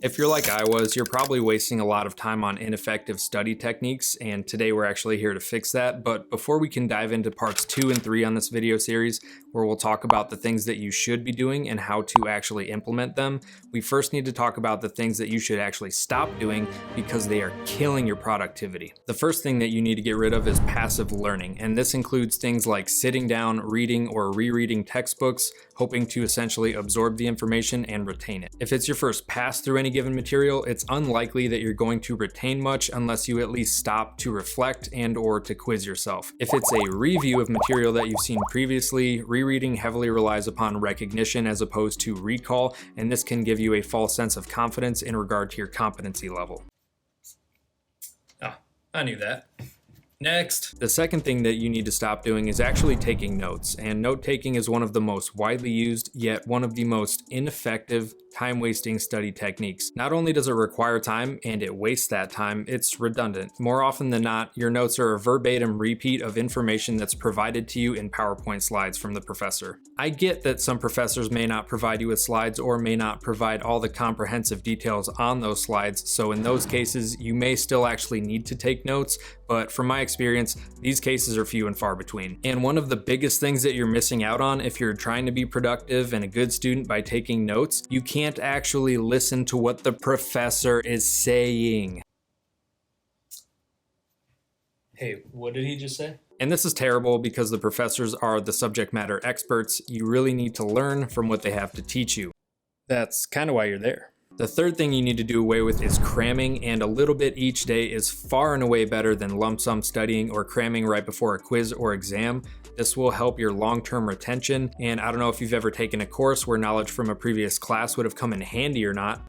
If you're like I was, you're probably wasting a lot of time on ineffective study techniques, and today we're actually here to fix that. But before we can dive into parts 2 and 3 on this video series, where we'll talk about the things that you should be doing and how to actually implement them, we first need to talk about the things that you should actually stop doing because they are killing your productivity. The first thing that you need to get rid of is passive learning, and this includes things like sitting down, reading or rereading textbooks, hoping to essentially absorb the information and retain it. If it's your first pass through any given material, it's unlikely that you're going to retain much unless you at least stop to reflect and or to quiz yourself. If it's a review of material that you've seen previously, rereading heavily relies upon recognition as opposed to recall, and this can give you a false sense of confidence in regard to your competency level. I knew that. Next. The second thing that you need to stop doing is actually taking notes, and note taking is one of the most widely used, yet one of the most ineffective, time-wasting study techniques. Not only does it require time, and it wastes that time, it's redundant. More often than not, your notes are a verbatim repeat of information that's provided to you in PowerPoint slides from the professor. I get that some professors may not provide you with slides or may not provide all the comprehensive details on those slides, so in those cases, you may still actually need to take notes, but from my experience, these cases are few and far between. And one of the biggest things that you're missing out on if you're trying to be productive and a good student by taking notes, you can't actually listen to what the professor is saying. Hey, what did he just say? And this is terrible because the professors are the subject matter experts. You really need to learn from what they have to teach you. That's kind of why you're there. The third thing you need to do away with is cramming, and a little bit each day is far and away better than lump sum studying or cramming right before a quiz or exam. This will help your long-term retention, and I don't know if you've ever taken a course where knowledge from a previous class would have come in handy or not.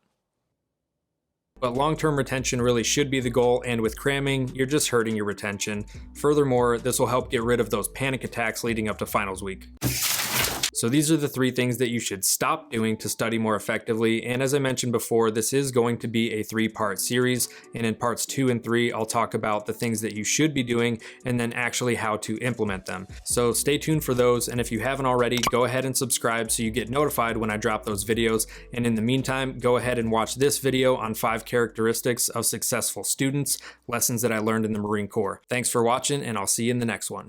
But long-term retention really should be the goal, and with cramming, you're just hurting your retention. Furthermore, this will help get rid of those panic attacks leading up to finals week. So these are the 3 things that you should stop doing to study more effectively, and as I mentioned before, this is going to be a 3-part series, and in parts 2 and 3, I'll talk about the things that you should be doing and then actually how to implement them. So stay tuned for those, and if you haven't already, go ahead and subscribe so you get notified when I drop those videos, and in the meantime, go ahead and watch this video on 5 characteristics of successful students, lessons that I learned in the Marine Corps. Thanks for watching, and I'll see you in the next one.